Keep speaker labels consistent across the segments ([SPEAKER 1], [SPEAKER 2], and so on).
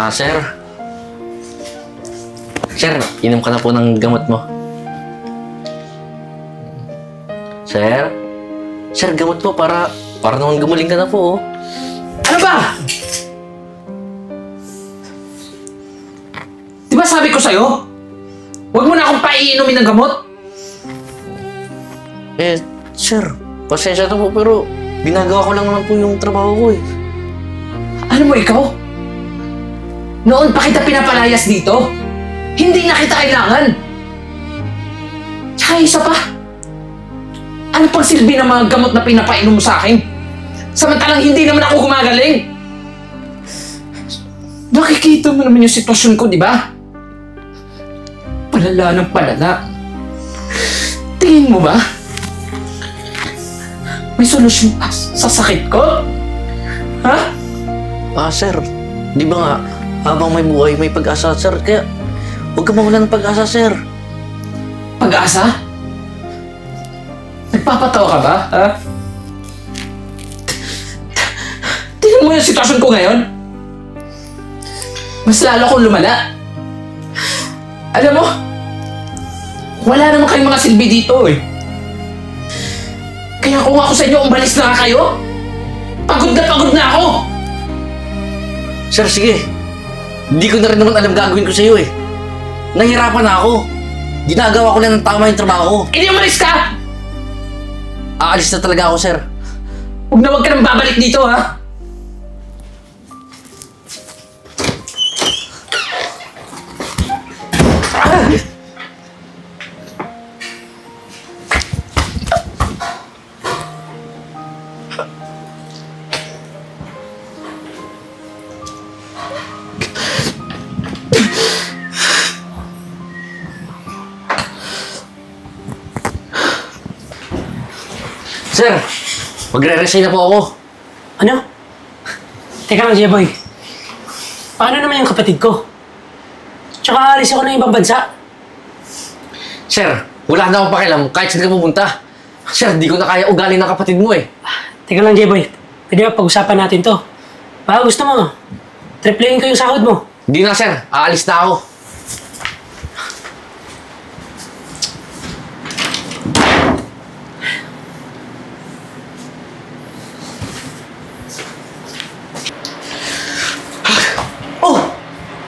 [SPEAKER 1] Sir. Sir, inom ka na po ng gamot mo. Sir? Sir, gamot po para naman gumaling ka na po, oh.
[SPEAKER 2] Ano ba? Di ba sabi ko sa'yo? Huwag mo na akong paiinumin ng gamot.
[SPEAKER 1] Sir, pasensya na po pero ginagawa ko lang naman po yung trabaho ko, eh.
[SPEAKER 2] Ano mo ikaw? Noon pa kita pinapalayas dito. Hindi na kita kailangan. Tsaka isa pa. Ano pang silbi ng mga gamot na pinapainom mo sa akin? Samantalang hindi naman ako gumagaling. Nakikita mo naman yung sitwasyon ko, di ba? Palala ng palala. Tingin mo ba? May solusyon pa sa sakit ko? Ha?
[SPEAKER 1] Sir, di ba nga, habang may buhay, may pag-asa, sir. Kaya, huwag ka mawalan ng pag-asa, sir.
[SPEAKER 2] Pag-asa? Nagpapatawa ka ba? Ha? Tingnan mo yung sitwasyon ko ngayon. Mas lalo akong lumala. Alam mo, wala naman kayong mga silbi dito, eh. Kaya kung ako sa inyo, umalis na kayo. Pagod na ako.
[SPEAKER 1] Sir, sige. Hindi ko na rin naman alam gagawin ko sa iyo, eh. Nahihirapan na ako. Ginagawa ko lang ng tama yung trabaho ko.
[SPEAKER 2] Hindi umalis ka!
[SPEAKER 1] Aalis na talaga ako, sir.
[SPEAKER 2] Huwag ka nang babalik dito, ha?
[SPEAKER 1] Sir, magre-resign na po ako.
[SPEAKER 3] Ano? Teka lang, Jeboy. Paano naman yung kapatid ko? Tsaka alis ako ng ibang bansa.
[SPEAKER 1] Sir, wala na akong pakialam kahit saan ka pupunta. Sir, di ko na kaya ugali ng kapatid mo, eh.
[SPEAKER 3] Teka lang, Jeboy. Pwede ba pag-usapan natin to? Baka gusto mo, triplayin ko yung sahod mo.
[SPEAKER 1] Hindi na, sir. Aalis na ako.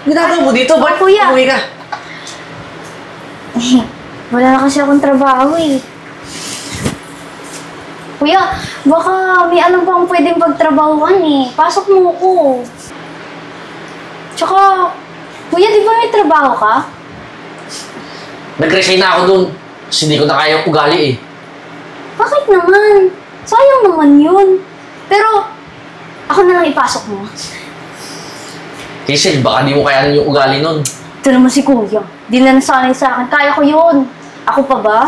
[SPEAKER 1] Ginagawa mo dito? Ba't
[SPEAKER 4] Kuya?
[SPEAKER 1] umuwi ka?
[SPEAKER 4] Wala na kasi akong trabaho eh. Kuya, baka may alam pa akong pwedeng pagtrabahuan eh. Pasok mo ko. Tsaka, kuya, di ba may trabaho ka?
[SPEAKER 1] Nag-resign na ako dun. Kasi hindi ko na kaya ugali, eh.
[SPEAKER 4] Bakit naman? Sayang naman yun. Pero, ako na lang ipasok mo.
[SPEAKER 1] Hazel, baka di mo kayanan yung ugali nun.
[SPEAKER 4] Ito naman si kuya. Di na nasanay sa akin. Kaya ko yun. Ako pa ba?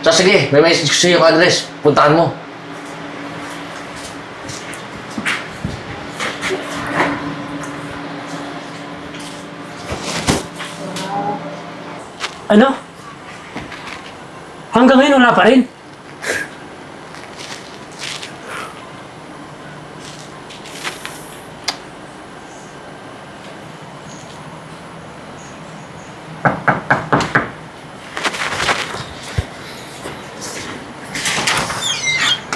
[SPEAKER 1] So sige, may message ko sa'yo yung address. Puntahan mo.
[SPEAKER 3] Ano? Hanggang ngayon wala pa rin.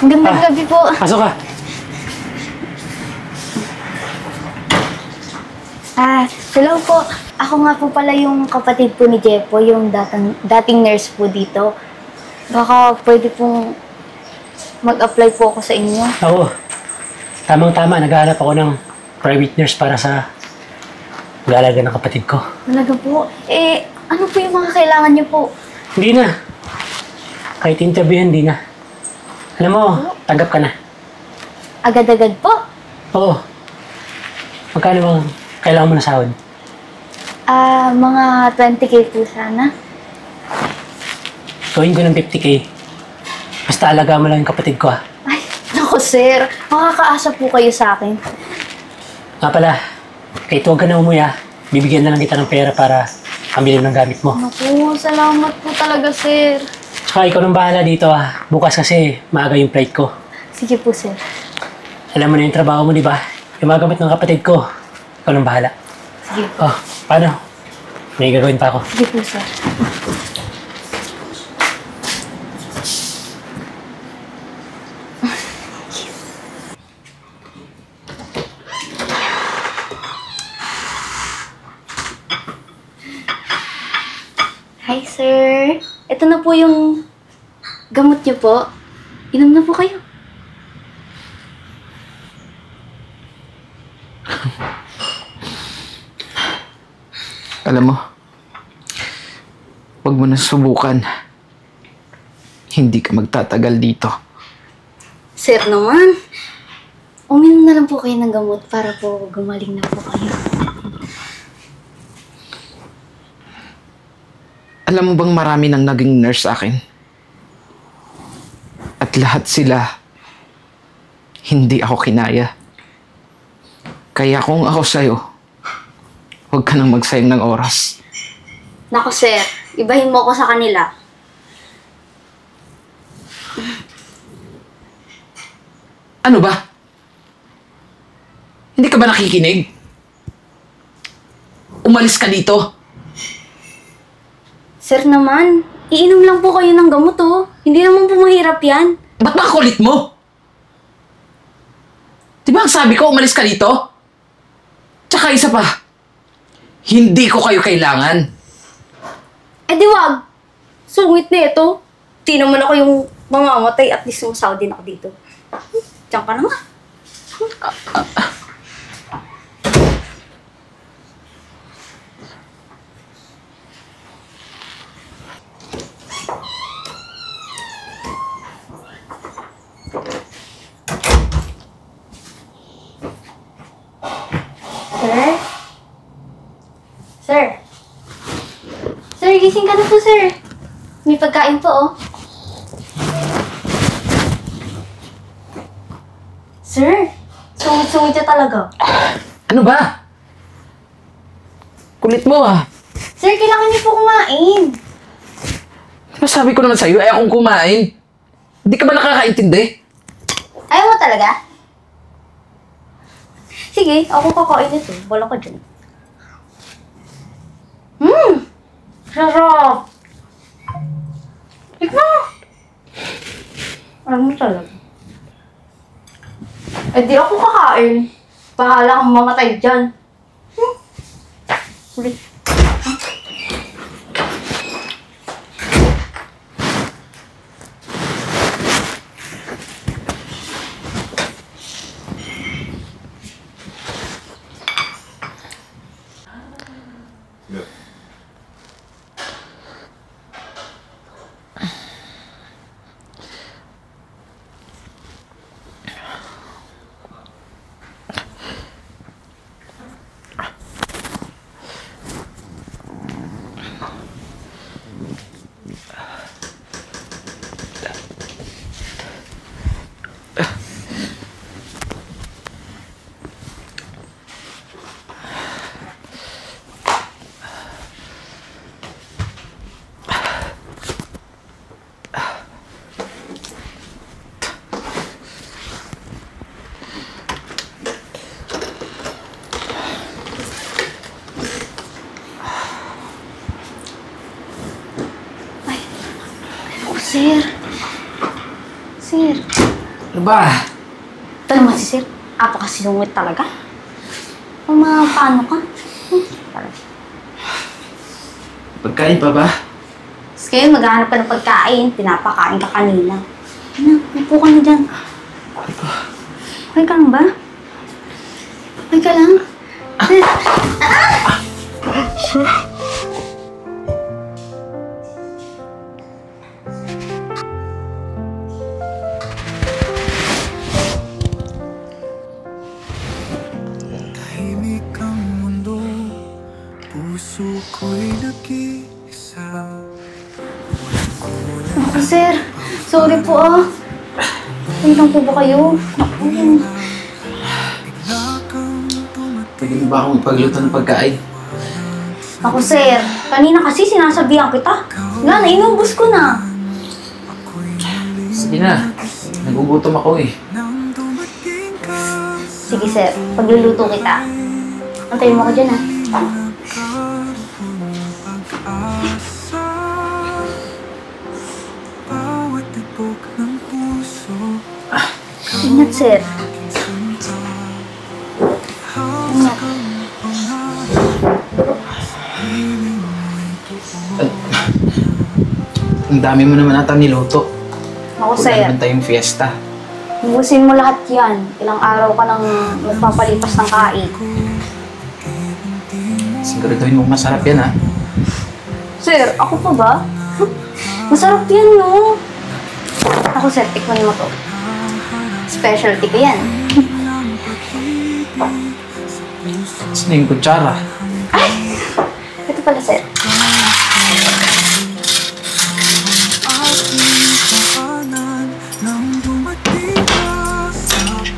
[SPEAKER 4] Magandang gabi po.
[SPEAKER 3] Pasok ka.
[SPEAKER 4] Hello po. Ako nga po pala yung kapatid po ni Jepo, yung dating nurse po dito. Baka pwede pong mag-apply po ako sa inyo.
[SPEAKER 3] Oo. Tamang-tama, naghahanap ako ng private nurse para sa pag-aalaga ng kapatid ko.
[SPEAKER 4] Talaga po? Ano po yung mga kailangan niyo po?
[SPEAKER 3] Hindi na. Kahit interview, hindi na. Alam mo, tanggap ka na.
[SPEAKER 4] Agad-agad po?
[SPEAKER 3] Oo. Magkano bang kailangan mo na sahod?
[SPEAKER 4] Mga 20K po sana.
[SPEAKER 3] Gawin ko ng 50K. Basta alaga mo lang yung kapatid ko, ha?
[SPEAKER 4] Ay, naku sir. Makakaasa po kayo sa akin.
[SPEAKER 3] Nga pala, kahit huwag ka na umuwi, ha? Bibigyan na lang kita ng pera para pambili ng gamit mo.
[SPEAKER 4] Naku, salamat po talaga sir.
[SPEAKER 3] Tsaka ikaw nang bahala dito, ha? Bukas kasi maaga yung flight ko.
[SPEAKER 4] Sige po sir.
[SPEAKER 3] Alam mo na yung trabaho mo, di ba? Yung mga gamit ng kapatid ko, ikaw nang bahala.
[SPEAKER 4] Sige po.
[SPEAKER 3] Oh, paano? May gagawin pa ako.
[SPEAKER 4] Sige po, sir. Hi, sir. Ito na po yung gamot niyo po. Inom na po kayo.
[SPEAKER 2] Alam mo, huwag mo na subukan. Hindi ka magtatagal dito.
[SPEAKER 4] Sir naman, uminom na lang po kayo ng gamot para po gumaling na po kayo.
[SPEAKER 2] Alam mo bang marami nang naging nurse sa akin? At lahat sila, hindi ako kinaya. Kaya kung ako sa'yo, huwag ka nang magsayang ng oras.
[SPEAKER 4] Nako sir, ibahin mo ko sa kanila.
[SPEAKER 2] Ano ba? Hindi ka ba nakikinig? Umalis ka dito.
[SPEAKER 4] Sir naman, iinom lang po kayo ng gamot oh. Hindi naman po mahirap yan.
[SPEAKER 2] Ba't ba kulit mo? Di ba ang sabi ko umalis ka dito? Tsaka isa pa, hindi ko kayo kailangan.
[SPEAKER 4] Eh di wag. Sungit na ito. Di naman ako yung mamamatay at least sumasaw din ako dito. Diyan ka na nga. Sir? Sir? Sir, gising ka na po, sir. May pagkain po, oh. Sir, sungit-sungit niya talaga.
[SPEAKER 2] Ano ba? Kulit mo ah.
[SPEAKER 4] Sir, kailangan niyo po kumain.
[SPEAKER 2] Diba sabi ko naman sa'yo, ayaw kong kumain. Hindi ka ba nakakaintindi?
[SPEAKER 4] Ayaw mo talaga? Sige, ako kakain ito. Wala ka dyan. Sarap! Ikaw! Alam mo talaga. Eh di ako kakain. Bahala kang mamatay dyan. Ulit. Sir. Sir.
[SPEAKER 2] Ano ba?
[SPEAKER 4] Ito naman si Sir. Apakasilungit talaga. Paano ka?
[SPEAKER 2] Pagkain pa ba?
[SPEAKER 4] Tapos kayo, maghahanap ka ng pagkain. Pinapakain ka kanina. Ano, upo ka na dyan. Okay ka lang ba? Okay ka lang?
[SPEAKER 5] Tahimik ang mundo, puso ko'y nag-iisa.
[SPEAKER 4] Ako, Sir. Sorry po ah. Tingnan po ba kayo?
[SPEAKER 2] Pwede mo ba akong ipagluto ng pagkain?
[SPEAKER 4] Ako, Sir. Kanina kasi sinasabihan kita. Nga, inubos ko na.
[SPEAKER 2] Sige na. Nagugutom ako eh.
[SPEAKER 4] Sige, Sir. Pagluluto kita. Antayin mo ko dyan ah.
[SPEAKER 5] nagkaroon ng pag-asa. Bawat tibok ng puso,
[SPEAKER 4] Ingat, sir.
[SPEAKER 5] sinta.
[SPEAKER 4] Ingat.
[SPEAKER 2] Ang dami mo naman ata niluto.
[SPEAKER 4] Ako,
[SPEAKER 2] Huwag
[SPEAKER 4] sir.
[SPEAKER 2] na naman tayong fiesta.
[SPEAKER 4] Ubusin mo lahat yan. Ilang araw ka nang magpapalipas ng kain.
[SPEAKER 2] Siguraduhin mo masarap yan, ha?
[SPEAKER 4] Sir, ako pa ba? Masarap yan, no? Ako, sir, tikman mo to. Specialty ko yan.
[SPEAKER 2] Saan yung kutsara?
[SPEAKER 4] Ito pala, sir.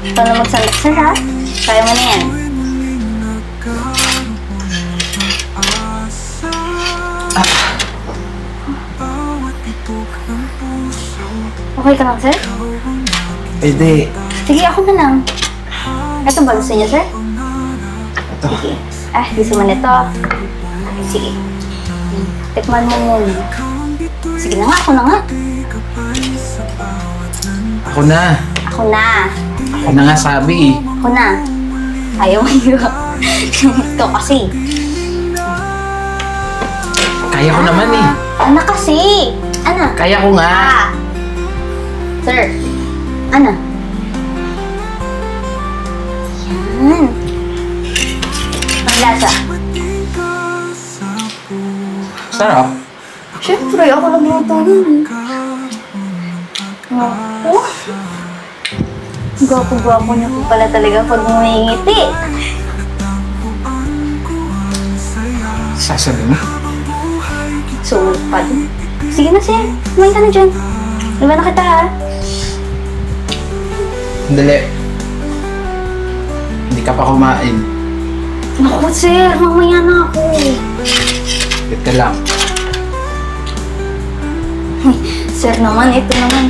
[SPEAKER 4] Ito na magsandak, sir, ha? Kaya mo na yan. Okay ka lang, sir?
[SPEAKER 2] Pwede.
[SPEAKER 4] Sige, ako na lang. Ito ba gusto niyo, sir?
[SPEAKER 2] Ito.
[SPEAKER 4] Sige. Gusto mo nito. Sige. Tikman mo muna. Sige na nga, ako na nga.
[SPEAKER 2] Ako na.
[SPEAKER 4] Ako na.
[SPEAKER 2] Ako na nga sabi, eh.
[SPEAKER 4] Ako na. Ayaw mo yun. Ikaw kasi.
[SPEAKER 2] Kaya ko naman, eh.
[SPEAKER 4] Ana kasi. Ana.
[SPEAKER 2] Kaya ko nga.
[SPEAKER 4] Sir. Ana. Yan. Ang lasa.
[SPEAKER 2] Sarap.
[SPEAKER 4] Siyempre, ako nagluto nun. Ako? Gwapo-gwapo niyo po pala talaga pag ngumingiti.
[SPEAKER 2] Sasabi mo?
[SPEAKER 4] Sulit pa din. Sige na, sir. Kumain ka na dyan. Diba na kita, ha?
[SPEAKER 2] Dali. Hindi ka pa kumain.
[SPEAKER 4] Naku, sir. Mamaya na ako.
[SPEAKER 2] Wait ka lang.
[SPEAKER 4] Sir naman, ito naman.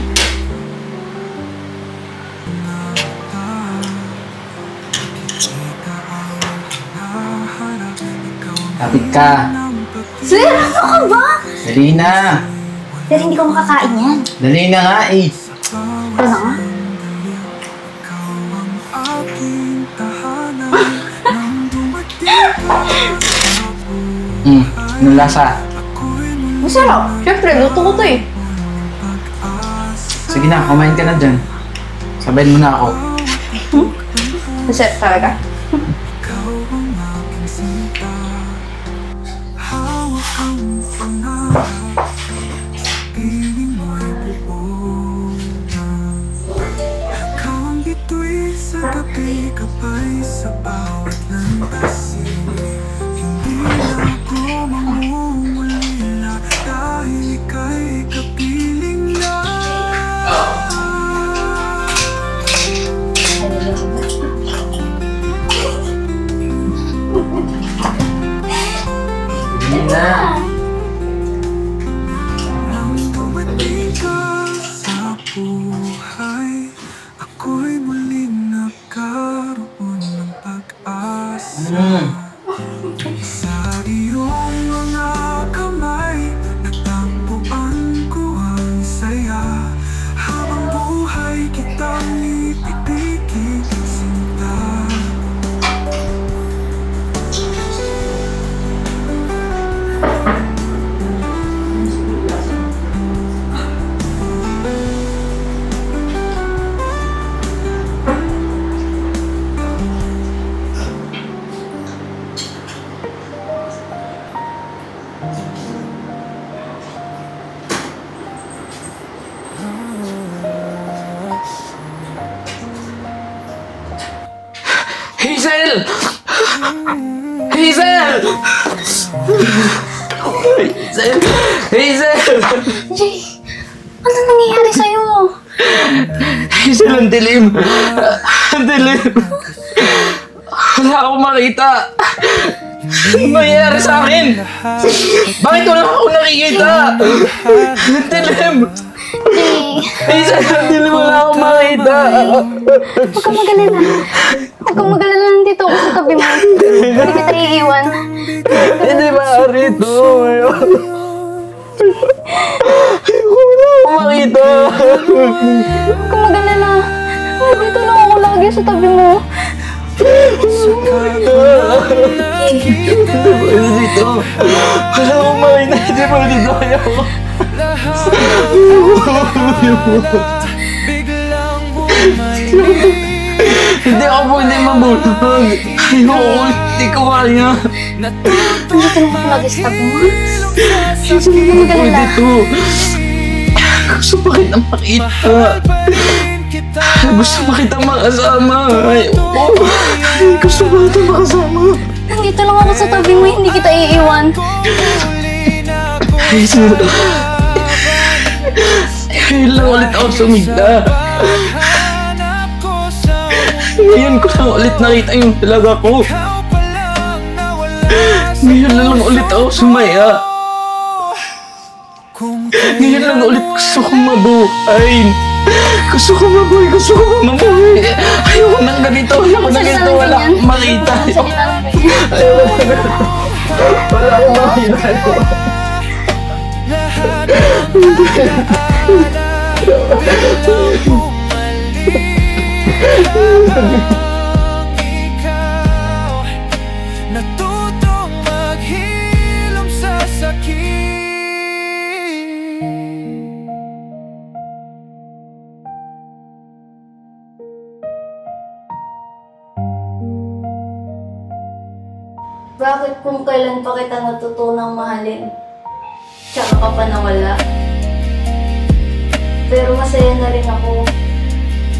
[SPEAKER 2] Kapit ka.
[SPEAKER 4] Sir, ano ka ba?
[SPEAKER 2] Dali na.
[SPEAKER 4] Sir, hindi ko makakain yan.
[SPEAKER 2] Dali na nga, eh.
[SPEAKER 4] Ito na nga.
[SPEAKER 2] Anong lasa?
[SPEAKER 4] Masarap. Siyempre, luto ko to eh.
[SPEAKER 2] Sige na, kumain ka na dyan. Sabayin mo na ako.
[SPEAKER 4] Masarap talaga.
[SPEAKER 5] Sa bawat landasin, hindi na ako mamumulila dahil ika'y kapiling na.
[SPEAKER 2] Hindi na.
[SPEAKER 5] Nang dumating ka sa buhay, ako'y muling nagkaroon ng pag-asa. Sa iyong mga kamay, natagpuan ko ang saya. Habang buhay kitang ititigil sinta.
[SPEAKER 2] Hazel! Hazel! Hazel! Hazel!
[SPEAKER 4] Jay, ano nangyayari sa'yo?
[SPEAKER 2] Hazel, ang dilim! Ang dilim! Wala akong makita! Ano nangyayari sa akin? Bakit wala akong nakikita? Ang dilim!
[SPEAKER 4] Jay,
[SPEAKER 1] Minsan, hindi mo na ako makita.
[SPEAKER 4] huwag kang magalala. Huwag kang magalala, nandito ako sa tabi mo. Hindi kita iiwan.
[SPEAKER 1] Hindi maaari ito. Ayoko na ako makita.
[SPEAKER 4] Huwag kang magalala. Nandito lang ako lagi sa tabi mo.
[SPEAKER 1] Hindi pwede dito. Wala akong makita. Hindi pwede dito. Ayoko.
[SPEAKER 5] Biglang bumalik.
[SPEAKER 1] Hindi ako pwede mabulag. Ayoko. Hindi ko kaya.
[SPEAKER 4] Nandito lang ako lagi sa tabi mo. Huwag kang
[SPEAKER 1] Pwede
[SPEAKER 4] magalala.
[SPEAKER 1] to. Gusto pa kitang makita. Gusto pa kitang makasama. Ayoko. Gusto pa kitang makasama.
[SPEAKER 4] Nandito lang ako sa tabi mo, hindi kita iiwan.
[SPEAKER 1] Ngayon lang ulit ako sumigla. Ngayon ko lang ulit nakita yung talaga ko. Ngayon lang ulit ako sumaya. Ngayon lang ulit gusto kong mabuhay. Gusto ko mabuhay, gusto ko mabuhay. Ayoko nang ganito, ayoko nang ganito. Wala akong makita.
[SPEAKER 4] Salita lang ganyan.
[SPEAKER 1] Ayoko nang ganito. Wala akong makita.
[SPEAKER 5] Natutong maghilom sa sakit.
[SPEAKER 4] Bakit kung kailan pa kita natutunang mahalin, tsaka ka pa nawala? Pero masaya na rin ako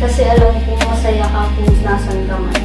[SPEAKER 4] kasi alam kong masaya ka kung nasan ka man.